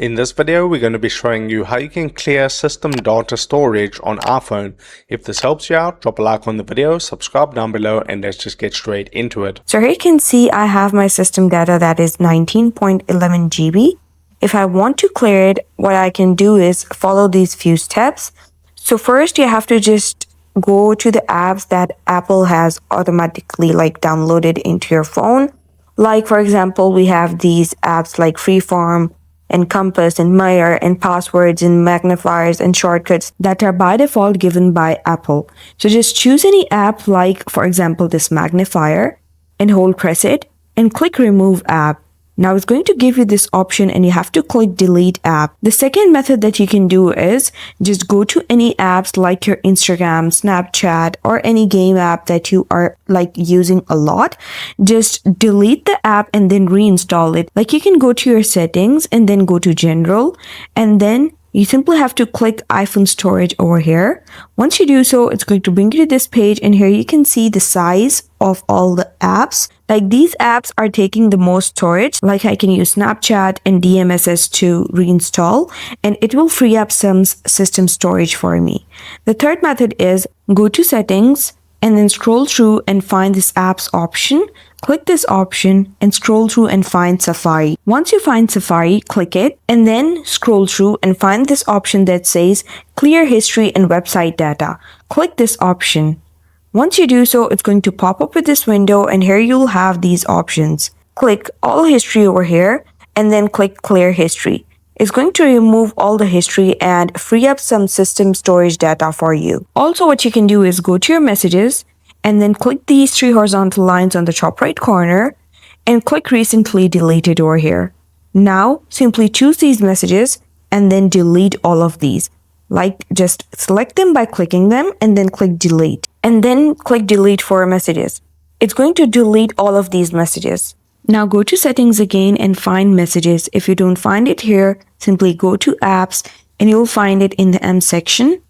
In this video, we're going to be showing you how you can clear system data storage on iPhone. If this helps you out, drop a like on the video, subscribe down below, and let's just get straight into it. So here you can see I have my system data that is 19.11 GB. If I want to clear it, what I can do is follow these few steps. So first you have to just go to the apps that Apple has automatically downloaded into your phone. Like for example, we have these apps like Freeform and Compass and Meyer and passwords and magnifiers and shortcuts that are by default given by Apple. So just choose any app like for example this magnifier and press it and click remove app. Now it's going to give you this option and you have to click delete app. The second method that you can do is just go to any apps like your Instagram, Snapchat, or any game app that you are using a lot. Just delete the app and then reinstall it. You can go to your settings and then go to general, and then you simply have to click iPhone storage over here. Once you do so, it's going to bring you to this page, and here you can see the size of all the apps. These apps are taking the most storage. I can use Snapchat and DMSS to reinstall, and it will free up some system storage for me. The third method is go to settings and then scroll through and find this apps option. Click this option and scroll through and find Safari. Once you find Safari, click it and then scroll through and find this option that says clear history and website data. Click this option. Once you do so, it's going to pop up with this window, and here you'll have these options. Click all history over here and then click clear history. It's going to remove all the history and free up some system storage data for you. Also, what you can do is go to your messages and then click these three horizontal lines on the top right corner and click recently deleted over here. Now, simply choose these messages and then delete all of these. Just select them by clicking them and then click delete. And then click delete for messages. It's going to delete all of these messages. Now go to settings again and find messages. If you don't find it here, simply go to apps and you'll find it in the M section.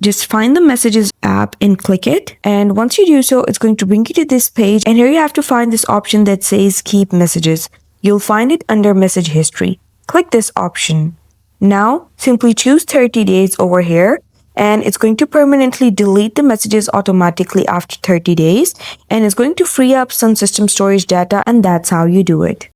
Just find the messages app and click it. And once you do so, it's going to bring you to this page. And here you have to find this option that says keep messages. You'll find it under message history. Click this option. Now simply choose 30 days over here, and it's going to permanently delete the messages automatically after 30 days, and it's going to free up some system storage data, and that's how you do it.